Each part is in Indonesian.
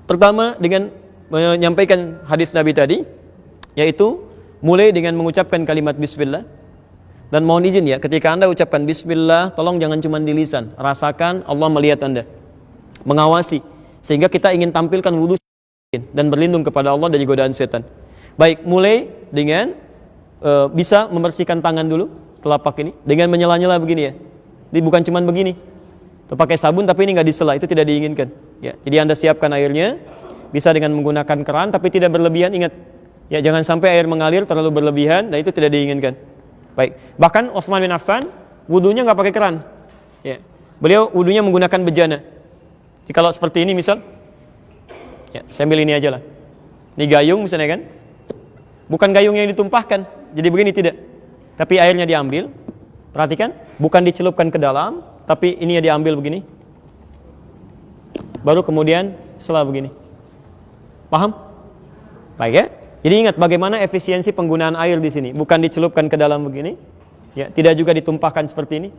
Pertama dengan menyampaikan hadis Nabi tadi, yaitu mulai dengan mengucapkan kalimat bismillah. Dan mohon izin ya, ketika Anda ucapkan bismillah, tolong jangan cuma di lisan, rasakan Allah melihat Anda, mengawasi, sehingga kita ingin tampilkan wudhu dan berlindung kepada Allah dari godaan setan. Baik, mulai dengan bisa membersihkan tangan dulu, telapak ini, dengan menyela-nyela begini ya. Jadi bukan cuma begini, pakai sabun tapi ini nggak disela, itu tidak diinginkan. Ya, jadi Anda siapkan airnya, bisa dengan menggunakan keran tapi tidak berlebihan, ingat. Ya, jangan sampai air mengalir terlalu berlebihan, dan itu tidak diinginkan. Baik, bahkan Utsman bin Affan wudunya nggak pakai keran. Ya, beliau wudunya menggunakan bejana. Jadi kalau seperti ini misal, ya, saya ambil ini aja lah. Ini gayung misalnya kan, bukan gayung yang ditumpahkan, jadi begini tidak. Tapi airnya diambil, perhatikan, bukan dicelupkan ke dalam, tapi ini ya diambil begini. Baru kemudian setelah begini. Paham? Baik ya. Jadi ingat bagaimana efisiensi penggunaan air di sini, bukan dicelupkan ke dalam begini, ya, tidak juga ditumpahkan seperti ini.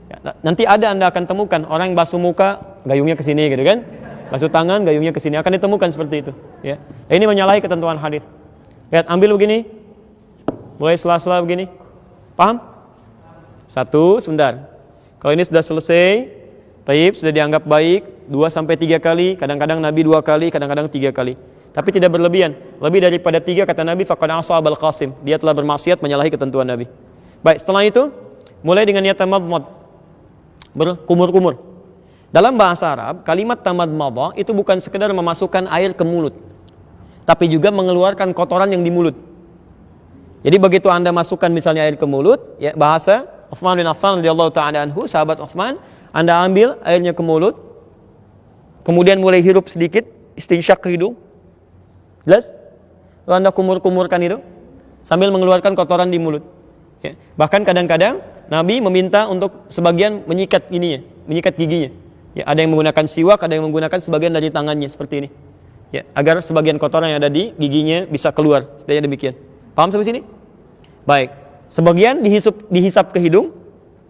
Ya, nanti Anda akan temukan orang yang basuh muka, gayungnya ke sini gitu kan, basuh tangan, gayungnya ke sini, akan ditemukan seperti itu. Ya, ini menyalahi ketentuan hadis. Lihat, ambil begini, mulai sela-sela begini, paham? Satu, sebentar. Kalau ini sudah selesai, taib sudah dianggap baik, 2-3 kali, kadang-kadang Nabi 2 kali, kadang-kadang 3 kali. Tapi tidak berlebihan. Lebih daripada 3 kata Nabi, faqad asa Abul Qasim. Dia telah bermaksiat menyalahi ketentuan Nabi. Baik, setelah itu mulai dengan niat tamadmad, berkumur-kumur. Dalam bahasa Arab, kalimat tamadmad itu bukan sekedar memasukkan air ke mulut, tapi juga mengeluarkan kotoran yang di mulut. Jadi begitu Anda masukkan misalnya air ke mulut, ya, bahasa Utsman bin Affan radhiyallahu ta'ala anhu, sahabat Utsman, Anda ambil airnya ke mulut, kemudian mulai hirup sedikit, istinsyak ke hidung. Jelas? Lalu Anda kumur-kumurkan itu sambil mengeluarkan kotoran di mulut. Ya. Bahkan kadang-kadang Nabi meminta untuk sebagian menyikat ininya, menyikat giginya. Ya, ada yang menggunakan siwak, ada yang menggunakan sebagian dari tangannya seperti ini. Ya, agar sebagian kotoran yang ada di giginya bisa keluar. Setidaknya demikian. Paham sampai sini? Baik. Sebagian dihisap ke hidung,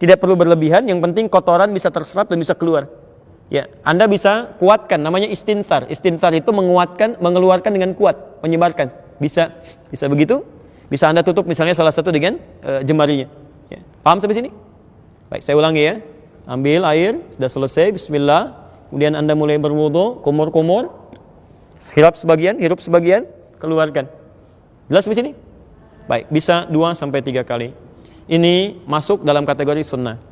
tidak perlu berlebihan, yang penting kotoran bisa terserap dan bisa keluar. Ya, Anda bisa kuatkan, namanya istinthar. Istinthar itu menguatkan, mengeluarkan dengan kuat, menyebarkan. Bisa begitu. Bisa Anda tutup misalnya salah satu dengan jemarinya. Ya. Paham sampai sini? Baik, saya ulangi ya. Ambil air, sudah selesai, bismillah. Kemudian Anda mulai berwudu, kumur-kumur. Hirup sebagian, keluarkan. Jelas sampai sini? Baik, bisa 2-3 kali. Ini masuk dalam kategori sunnah.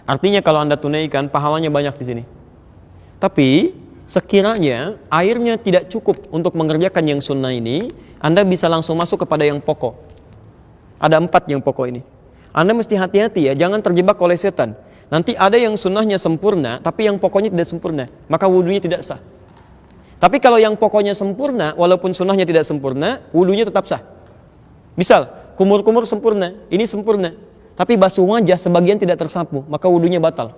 Artinya kalau Anda tunaikan, pahalanya banyak di sini. Tapi sekiranya airnya tidak cukup untuk mengerjakan yang sunnah ini, Anda bisa langsung masuk kepada yang pokok. Ada 4 yang pokok ini. Anda mesti hati-hati ya, jangan terjebak oleh setan. Nanti ada yang sunnahnya sempurna, tapi yang pokoknya tidak sempurna, maka wudunya tidak sah. Tapi kalau yang pokoknya sempurna, walaupun sunnahnya tidak sempurna, wudunya tetap sah. Misal, kumur-kumur sempurna, ini sempurna, tapi basuh wajah sebagian tidak tersapu, maka wudunya batal.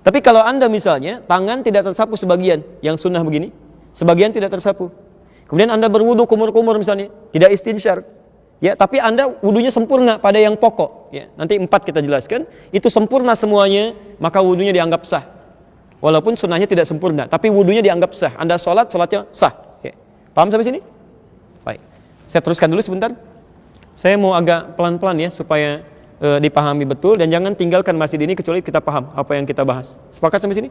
Tapi kalau Anda misalnya tangan tidak tersapu sebagian, yang sunnah begini, sebagian tidak tersapu. Kemudian Anda berwudu kumur-kumur misalnya, tidak istinsyar. Ya, tapi Anda wudunya sempurna pada yang pokok. Ya, nanti 4 kita jelaskan, itu sempurna semuanya, maka wudunya dianggap sah. Walaupun sunnahnya tidak sempurna, tapi wudunya dianggap sah. Anda sholatnya sah. Ya. Paham sampai sini? Baik. Saya teruskan dulu sebentar. Saya mau agak pelan-pelan ya supaya dipahami betul, dan jangan tinggalkan masjid ini kecuali kita paham apa yang kita bahas. Sepakat sampai sini?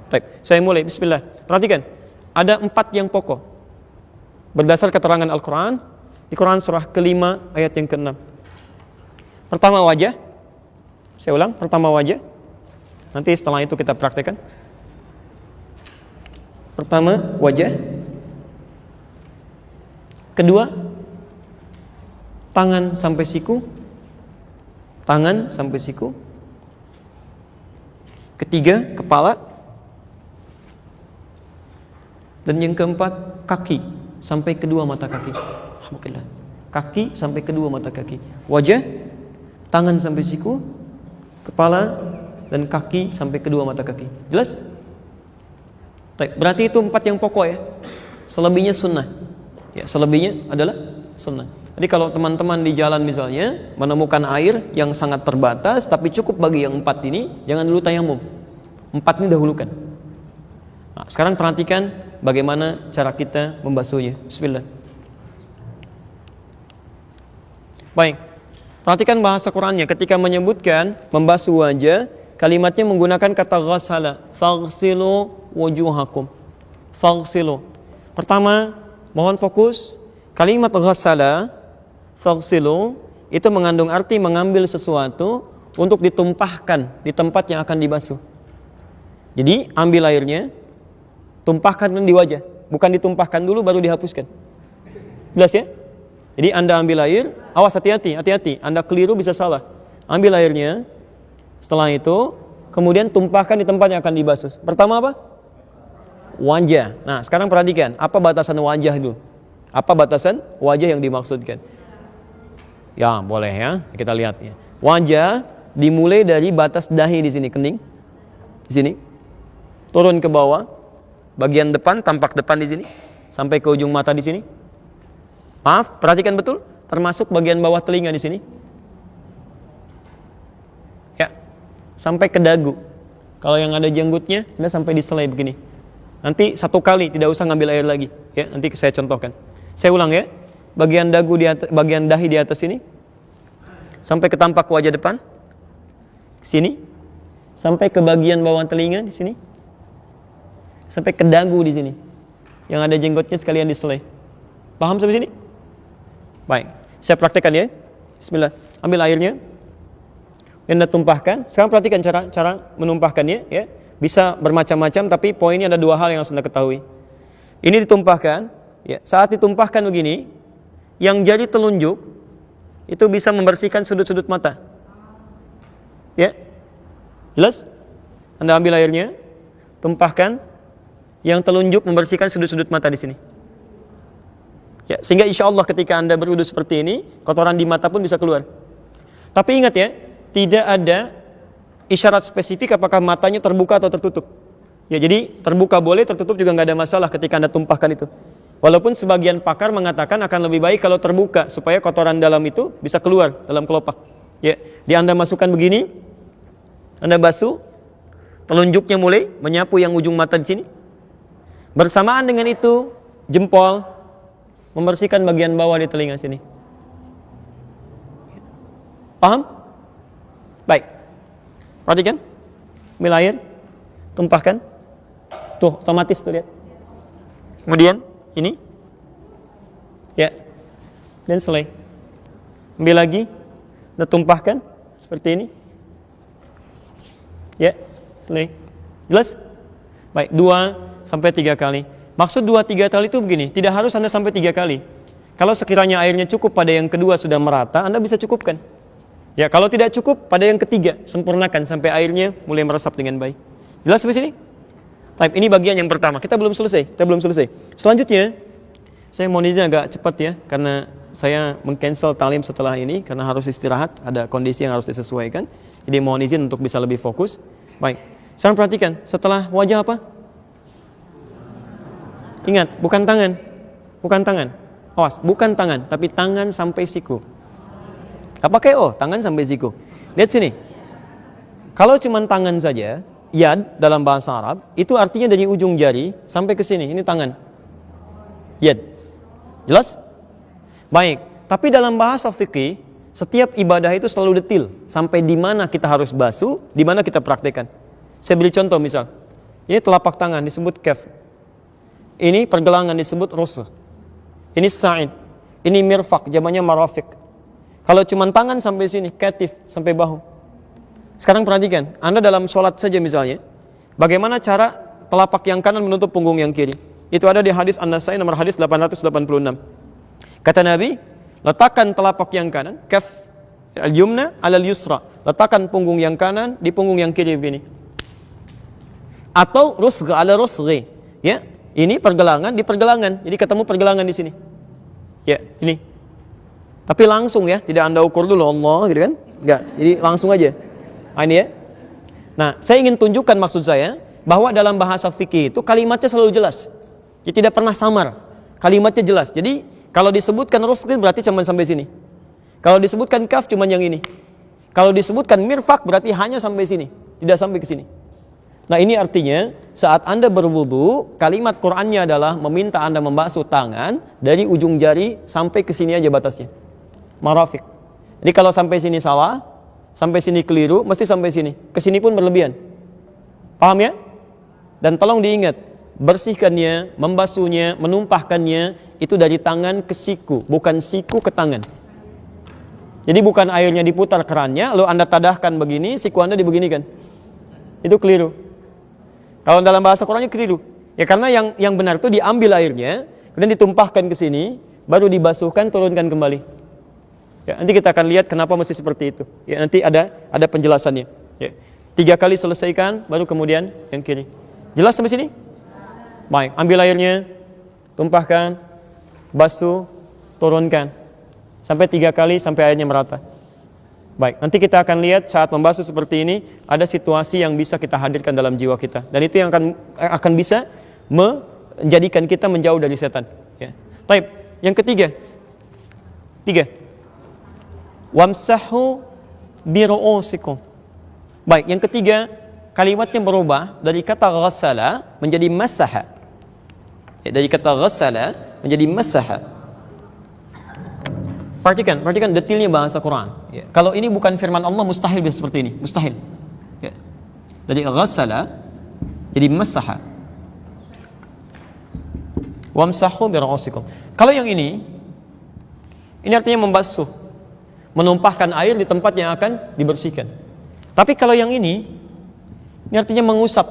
Baik, saya mulai. Bismillah. Perhatikan, ada 4 yang pokok berdasar keterangan Al-Quran di Quran surah ke-5 ayat yang ke-6. Pertama wajah. Saya ulang, pertama wajah. Nanti setelah itu kita praktekkan. Pertama wajah. Kedua, tangan sampai siku. Tangan sampai siku. Ketiga, kepala. Dan yang keempat, kaki sampai kedua mata kaki. Alhamdulillah. Kaki sampai kedua mata kaki. Wajah, tangan sampai siku, kepala, dan kaki sampai kedua mata kaki. Jelas? Berarti itu 4 yang pokok ya. Selebihnya sunnah. Ya, selebihnya adalah sunnah. Jadi kalau teman-teman di jalan misalnya menemukan air yang sangat terbatas tapi cukup bagi yang 4 ini, jangan dulu tayamum. 4 ini dahulukan. Nah, sekarang perhatikan bagaimana cara kita membasuhnya. Bismillah. Baik. Perhatikan bahasa Qur'annya ketika menyebutkan membasuh wajah, kalimatnya menggunakan kata ghassala. Faghsilu wujuhakum. Faghsilu. Pertama, mohon fokus. Kalimat ghassala, faghsilu itu mengandung arti mengambil sesuatu untuk ditumpahkan di tempat yang akan dibasuh. Jadi, ambil airnya, tumpahkan di wajah, bukan ditumpahkan dulu baru dihapuskan. Jelas ya? Jadi Anda ambil air, awas hati-hati, Anda keliru bisa salah. Ambil airnya, setelah itu kemudian tumpahkan di tempat yang akan dibasuh. Pertama apa? Wajah. Nah, sekarang perhatikan, apa batasan wajah itu? Apa batasan wajah yang dimaksudkan? Ya, boleh ya, kita lihat ya. Wajah dimulai dari batas dahi di sini, kening. Di sini. Turun ke bawah, bagian depan, tampak depan di sini, sampai ke ujung mata di sini. Maaf, perhatikan betul, termasuk bagian bawah telinga di sini. Ya, sampai ke dagu. Kalau yang ada jenggotnya, Anda sampai di selai begini. Nanti satu kali, tidak usah ngambil air lagi. Ya, nanti saya contohkan. Saya ulang ya. Bagian dagu di atas, bagian dahi di atas sini, sampai ke tampak wajah depan, sini, sampai ke bagian bawah telinga di sini, sampai ke dagu di sini. Yang ada jenggotnya sekalian di selai. Paham sampai sini? Baik, saya praktekkan ya. Bismillah. Ambil airnya, Anda tumpahkan. Sekarang perhatikan cara menumpahkannya ya. Bisa bermacam-macam, tapi poinnya ada dua hal yang harus Anda ketahui. Ini ditumpahkan, ya. Saat ditumpahkan begini, yang jari telunjuk itu bisa membersihkan sudut-sudut mata. Ya. Jelas? Anda ambil airnya, tumpahkan, yang telunjuk membersihkan sudut-sudut mata di sini. Ya, sehingga insya Allah ketika Anda berwudu seperti ini, kotoran di mata pun bisa keluar. Tapi ingat ya, tidak ada isyarat spesifik apakah matanya terbuka atau tertutup. Ya, jadi terbuka boleh, tertutup juga nggak ada masalah ketika Anda tumpahkan itu. Walaupun sebagian pakar mengatakan akan lebih baik kalau terbuka supaya kotoran dalam itu bisa keluar dalam kelopak. Ya, di Anda masukkan begini, Anda basuh, telunjuknya mulai menyapu yang ujung mata di sini. Bersamaan dengan itu, jempol membersihkan bagian bawah di telinga sini. Paham? Baik. Perhatikan. Ambil air, tumpahkan. Tuh, otomatis tuh lihat. Kemudian ini. Ya. Dan selesai. Ambil lagi, dan tumpahkan seperti ini. Ya, selesai. Jelas? Baik, 2-3 kali. Maksud 2-3 kali itu begini, tidak harus Anda sampai 3 kali. Kalau sekiranya airnya cukup pada yang kedua sudah merata, Anda bisa cukupkan. Ya, kalau tidak cukup pada yang ketiga, sempurnakan sampai airnya mulai meresap dengan baik. Jelas sampai sini? Baik, ini bagian yang pertama. Kita belum selesai. Selanjutnya, saya mohon izin agak cepat ya, karena saya meng-cancel talim setelah ini karena harus istirahat, ada kondisi yang harus disesuaikan. Jadi mohon izin untuk bisa lebih fokus. Baik. Sekarang perhatikan, setelah wajah apa? Ingat, bukan tangan. Awas, bukan tangan, tapi tangan sampai siku. Apa kayak tangan sampai siku? Lihat sini. Kalau cuma tangan saja, yad dalam bahasa Arab, itu artinya dari ujung jari sampai ke sini. Ini tangan. Yad. Jelas? Baik. Tapi dalam bahasa fikih, setiap ibadah itu selalu detil. Sampai di mana kita harus basuh, di mana kita praktekkan. Saya beri contoh misal. Ini telapak tangan disebut kaf. Ini pergelangan disebut rusuh. Ini sa'id. Ini mirfaq, jamannya marafiq. Kalau cuma tangan sampai sini, katif, sampai bahu. Sekarang perhatikan, Anda dalam sholat saja misalnya, bagaimana cara telapak yang kanan menutup punggung yang kiri. Itu ada di hadis An-Nasai nomor hadis 886. Kata Nabi, letakkan telapak yang kanan, kaf al-yumna alal yusra. Letakkan punggung yang kanan di punggung yang kiri begini. Atau rusgha ala rusghi. Ya, ini pergelangan di pergelangan. Jadi ketemu pergelangan di sini. Ya, ini. Tapi langsung ya, tidak Anda ukur dulu Allah gitu kan? Enggak. Jadi langsung aja. Nah, ini ya. Nah, saya ingin tunjukkan maksud saya bahwa dalam bahasa fikih itu kalimatnya selalu jelas. Ya, tidak pernah samar. Kalimatnya jelas. Jadi kalau disebutkan rusghi berarti cuma sampai sini. Kalau disebutkan kaf cuma yang ini. Kalau disebutkan mirfaq berarti hanya sampai sini, tidak sampai ke sini. Nah ini artinya saat Anda berwudu, kalimat Qur'annya adalah meminta Anda membasuh tangan dari ujung jari sampai ke sini aja batasnya. Marafiq. Jadi kalau sampai sini salah, sampai sini keliru, mesti sampai sini. Ke sini pun berlebihan. Paham ya? Dan tolong diingat, bersihkannya, membasuhnya, menumpahkannya itu dari tangan ke siku, bukan siku ke tangan. Jadi bukan airnya diputar kerannya, lalu Anda tadahkan begini, siku Anda dibeginikan. Itu keliru. Kalau dalam bahasa Qur'annya keliru. Ya karena yang benar itu diambil airnya, kemudian ditumpahkan ke sini, baru dibasuhkan, turunkan kembali. Ya, nanti kita akan lihat kenapa mesti seperti itu. Ya, nanti ada penjelasannya. Ya. 3 kali selesaikan, baru kemudian yang kiri. Jelas sampai sini? Baik, ambil airnya, tumpahkan, basuh, turunkan. Sampai 3 kali sampai airnya merata. Baik, nanti kita akan lihat saat membasuh seperti ini ada situasi yang bisa kita hadirkan dalam jiwa kita, dan itu yang akan bisa menjadikan kita menjauh dari setan. Ya. Baik, yang ketiga, 3. Wamsahu biru'usikum. Baik, yang ketiga kalimatnya berubah dari kata ghassala menjadi masaha. Ya, dari kata ghassala menjadi masaha. Perhatikan detailnya bahasa Quran. Ya. Kalau ini bukan firman Allah, mustahil bisa seperti ini, mustahil. Ya. Dari ghassala jadi masaha. Wamsahu biru'usikum. Kalau yang ini artinya membasuh, menumpahkan air di tempat yang akan dibersihkan. Tapi kalau yang ini artinya mengusap.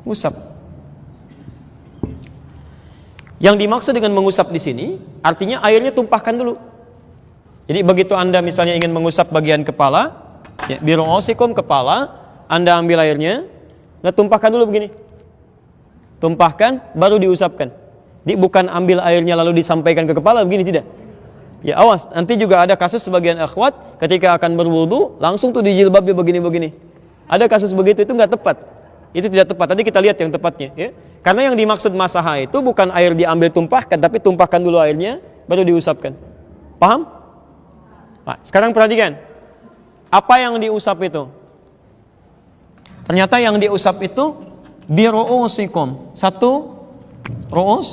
Mengusap. Yang dimaksud dengan mengusap di sini artinya airnya tumpahkan dulu. Jadi begitu Anda misalnya ingin mengusap bagian kepala, ya, biru'usikum kepala, Anda ambil airnya, nah tumpahkan dulu begini. Tumpahkan baru diusapkan. Jadi bukan ambil airnya lalu disampaikan ke kepala begini, tidak. Ya awas, nanti juga ada kasus sebagian akhwat ketika akan berwudu langsung tuh di jilbabnya begini-begini. Ada kasus begitu, itu nggak tepat. Itu tidak tepat. Tadi kita lihat yang tepatnya, ya. Karena yang dimaksud masaha itu bukan air diambil tumpahkan, tapi tumpahkan dulu airnya baru diusapkan. Paham? Nah, sekarang perhatikan. Apa yang diusap itu? Ternyata yang diusap itu biru'usikum. 1 ru'us,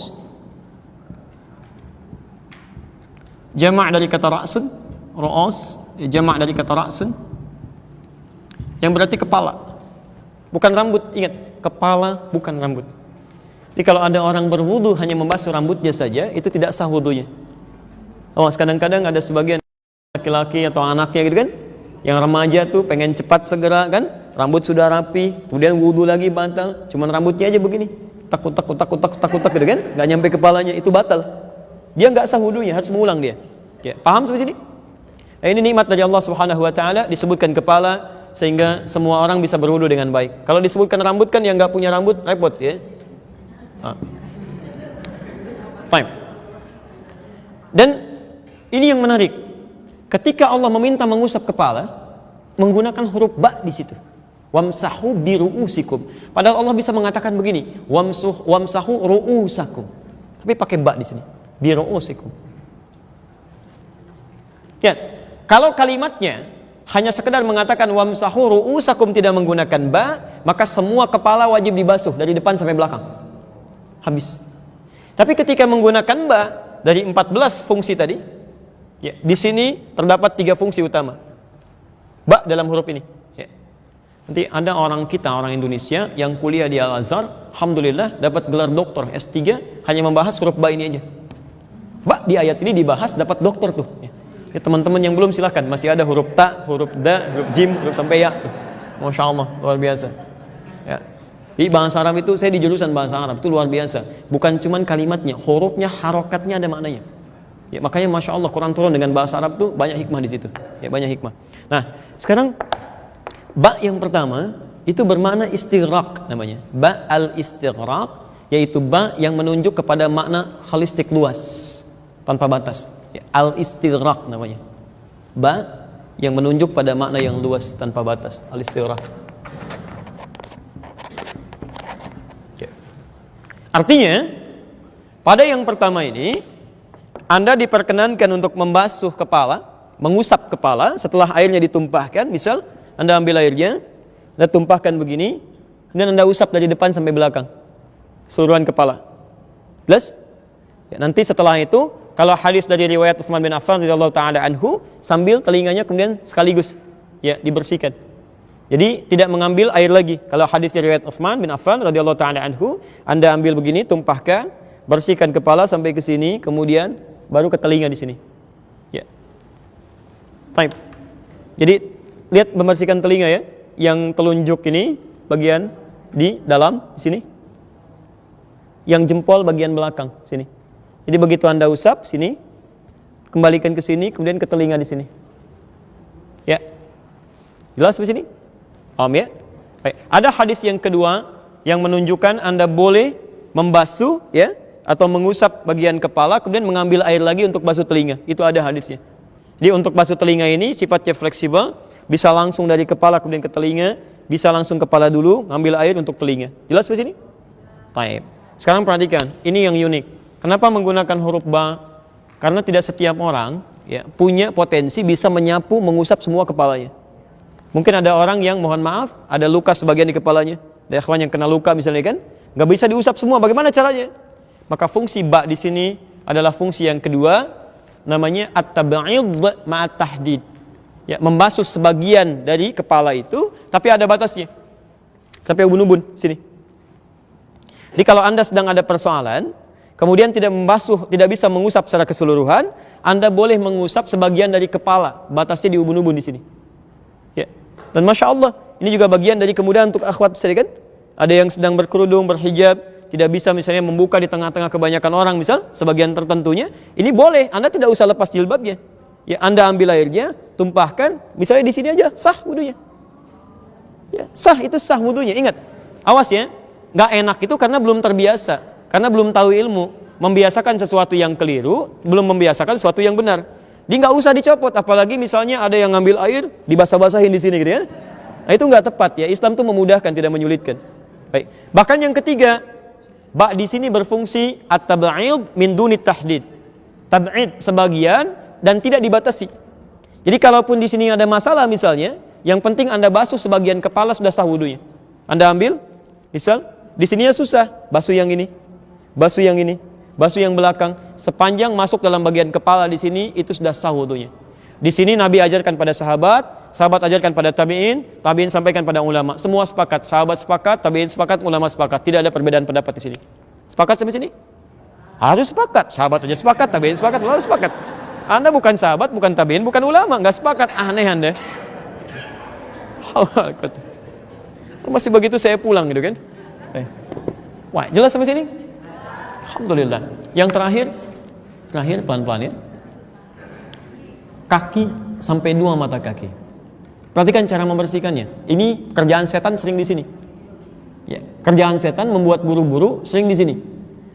jamak dari kata ra'sun, ru'us, jamak dari kata ra'sun, yang berarti kepala. Bukan rambut, ingat, kepala bukan rambut. Jadi kalau ada orang berwudu hanya membasuh rambutnya saja, itu tidak sah wudunya. Oh, kadang-kadang ada sebagian laki-laki atau anaknya gitu kan, yang remaja tuh pengen cepat segera kan, rambut sudah rapi, kemudian wudu lagi batal, cuman rambutnya aja begini, takut gitu kan, nggak nyampe kepalanya, itu batal. Dia nggak sah wudunya, harus mengulang dia. Ya, paham sampai sini? Nah, ini nikmat dari Allah Subhanahu Wa Taala, disebutkan kepala sehingga semua orang bisa berwudu dengan baik. Kalau disebutkan rambut kan yang nggak punya rambut repot ya. Time. Dan ini yang menarik. Ketika Allah meminta mengusap kepala, menggunakan huruf ba di situ. Wamsahu biru'usikum. Padahal Allah bisa mengatakan begini, wamsahu ru'usakum. Tapi pakai ba di sini. Biru'usikum. Ya, kalau kalimatnya hanya sekedar mengatakan wamsahu ru'usakum tidak menggunakan ba, maka semua kepala wajib dibasuh dari depan sampai belakang. Habis. Tapi ketika menggunakan ba dari 14 fungsi tadi, ya, di sini terdapat 3 fungsi utama. Ba dalam huruf ini. Ya. Nanti ada orang Indonesia yang kuliah di Al-Azhar, alhamdulillah dapat gelar doktor S3 hanya membahas huruf ba ini aja. Ba di ayat ini dibahas dapat doktor tuh. Ya. Ya, teman-teman yang belum silahkan, masih ada huruf ta, huruf da, huruf jim, huruf sampai ya tuh. Masya Allah, luar biasa. Ya. Di bahasa Arab itu, saya di jurusan bahasa Arab itu luar biasa. Bukan cuman kalimatnya, hurufnya, harokatnya ada maknanya. Ya, makanya Masya Allah Quran turun dengan bahasa Arab tuh banyak hikmah di situ. Ya, banyak hikmah. Nah, sekarang ba yang pertama itu bermakna istighraq namanya. Ba al-istighraq, yaitu ba yang menunjuk kepada makna holistik luas, tanpa batas. Ya, al-istighraq namanya. Ba yang menunjuk pada makna yang luas tanpa batas, al-istighraq. Ya. Artinya pada yang pertama ini Anda diperkenankan untuk membasuh kepala, mengusap kepala setelah airnya ditumpahkan. Misal Anda ambil airnya, Anda tumpahkan begini, kemudian Anda usap dari depan sampai belakang, seluruhan kepala. Jelas? Ya, nanti setelah itu, kalau hadis dari riwayat Utsman bin Affan radhiyallahu taala anhu, sambil telinganya kemudian sekaligus ya dibersihkan. Jadi tidak mengambil air lagi. Kalau hadis dari riwayat Utsman bin Affan radhiyallahu taala anhu, Anda ambil begini, tumpahkan, bersihkan kepala sampai ke sini, kemudian baru ke telinga di sini. Ya. Baik. Jadi lihat membersihkan telinga ya, yang telunjuk ini bagian di dalam sini. Yang jempol bagian belakang sini. Jadi begitu Anda usap sini, kembalikan ke sini, kemudian ke telinga di sini. Ya. Jelas di sini? Paham ya? Baik. Ada hadis yang kedua yang menunjukkan Anda boleh membasuh ya atau mengusap bagian kepala kemudian mengambil air lagi untuk basuh telinga. Itu ada hadisnya. Jadi untuk basuh telinga ini sifatnya fleksibel, bisa langsung dari kepala kemudian ke telinga, bisa langsung kepala dulu, ngambil air untuk telinga. Jelas di sini? Baik. Sekarang perhatikan, ini yang unik. Kenapa menggunakan huruf ba? Karena tidak setiap orang ya, punya potensi bisa menyapu, mengusap semua kepalanya. Mungkin ada orang yang mohon maaf, ada luka sebagian di kepalanya. Ada ikhwan yang kena luka misalnya kan, nggak bisa diusap semua. Bagaimana caranya? Maka fungsi ba di sini adalah fungsi yang kedua, namanya at-tab'id ma'at tahdid. Ya, membasuh sebagian dari kepala itu, tapi ada batasnya. Sampai ubun-ubun sini. Jadi kalau Anda sedang ada persoalan, kemudian tidak membasuh, tidak bisa mengusap secara keseluruhan, Anda boleh mengusap sebagian dari kepala, batasnya di ubun-ubun di sini. Ya. Dan Masya Allah, ini juga bagian dari kemudahan untuk akhwat sekalian kan? Ada yang sedang berkerudung, berhijab, tidak bisa misalnya membuka di tengah-tengah kebanyakan orang, misal sebagian tertentunya, ini boleh, Anda tidak usah lepas jilbabnya. Ya, Anda ambil airnya, tumpahkan, misalnya di sini aja, sah wudunya. Ya, sah itu sah wudunya. Ingat, awas ya, nggak enak itu karena belum terbiasa. Karena belum tahu ilmu, membiasakan sesuatu yang keliru, belum membiasakan sesuatu yang benar. Dia nggak usah dicopot, apalagi misalnya ada yang ngambil air, dibasah-basahin di sini, gitu ya. Nah, itu nggak tepat ya. Islam itu memudahkan, tidak menyulitkan. Baik. Bahkan yang ketiga, ba di sini berfungsi at-tab'id min duni tahdid. Tab'id sebagian dan tidak dibatasi. Jadi kalaupun di sini ada masalah misalnya, yang penting Anda basuh sebagian kepala sudah sah wudunya. Anda ambil, misal di sininya susah, basuh yang ini. Basuh yang ini, basuh yang belakang, sepanjang masuk dalam bagian kepala di sini itu sudah sah wudunya. Di sini Nabi ajarkan pada sahabat, sahabat ajarkan pada tabi'in, tabi'in sampaikan pada ulama. Semua sepakat, sahabat sepakat, tabi'in sepakat, ulama sepakat. Tidak ada perbedaan pendapat di sini. Sepakat sampai sini? Harus sepakat. Sahabat saja sepakat, tabi'in sepakat, ulama sepakat. Anda bukan sahabat, bukan tabi'in, bukan ulama, enggak sepakat. Aneh Anda. Masih begitu saya pulang gitu kan? Wah, jelas sampai sini? Alhamdulillah. Yang terakhir pelan-pelan ya. Kaki sampai 2 mata kaki. Perhatikan cara membersihkannya. Ini kerjaan setan sering di sini. Ya, kerjaan setan membuat buru-buru sering di sini.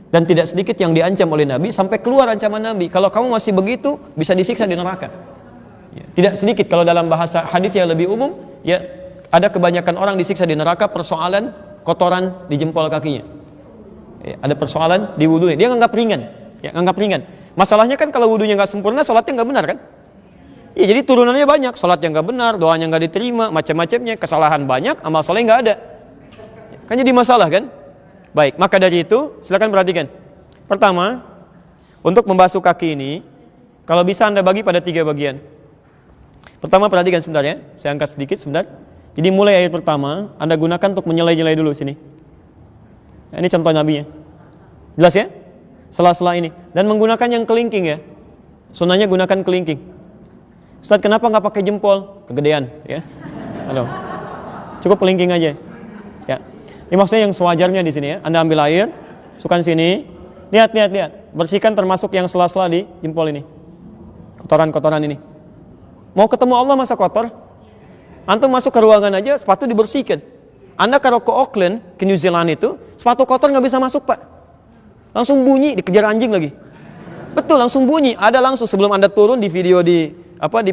Dan tidak sedikit yang diancam oleh Nabi sampai keluar ancaman Nabi. Kalau kamu masih begitu, bisa disiksa di neraka. Ya, tidak sedikit kalau dalam bahasa hadis yang lebih umum, ya ada kebanyakan orang disiksa di neraka persoalan kotoran di jempol kakinya. Ya, ada persoalan di wudunya, dia nganggap ringan, ya nganggap ringan. Masalahnya kan kalau wudunya nggak sempurna, sholatnya nggak benar kan? Ya jadi turunannya banyak, sholat yang nggak benar, doanya nggak diterima, macam-macamnya, kesalahan banyak, amal soleh nggak ada. Kan jadi masalah kan? Baik, maka dari itu silakan perhatikan. Pertama, untuk membasuh kaki ini, kalau bisa Anda bagi pada 3 bagian. Pertama perhatikan sebentar ya, saya angkat sedikit sebentar. Jadi mulai air pertama, Anda gunakan untuk menyelai-nyelai dulu sini. Ini contoh Nabi ya. Jelas ya? Sela-sela ini. Dan menggunakan yang kelingking ya. Sunnahnya gunakan kelingking. Ustaz, kenapa nggak pakai jempol? Kegedean ya. Halo. Cukup kelingking aja. Ya. Ini maksudnya yang sewajarnya di sini ya. Anda ambil air, masukkan sini. Lihat. Bersihkan termasuk yang sela-sela di jempol ini. Kotoran-kotoran ini. Mau ketemu Allah masa kotor? Antum masuk ke ruangan aja, sepatu dibersihkan. Anda kalau ke Auckland, ke New Zealand itu, sepatu kotor nggak bisa masuk Pak. Langsung bunyi, dikejar anjing lagi. Betul, langsung bunyi. Ada langsung sebelum Anda turun di video di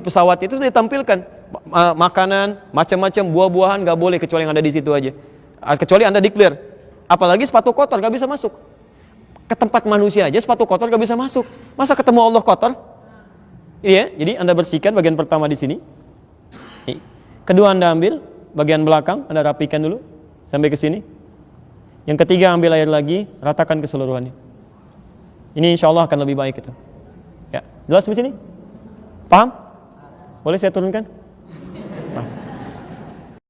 pesawat itu sudah ditampilkan makanan, macam-macam buah-buahan nggak boleh kecuali yang ada di situ aja. Kecuali Anda declare. Apalagi sepatu kotor nggak bisa masuk. Ke tempat manusia aja sepatu kotor nggak bisa masuk. Masa ketemu Allah kotor? Iya, jadi Anda bersihkan bagian pertama di sini. Kedua Anda ambil bagian belakang, Anda rapikan dulu sampai ke sini. Yang ketiga, ambil air lagi, ratakan keseluruhannya. Ini insya Allah akan lebih baik itu. Ya, jelas di sini? Paham? Boleh saya turunkan?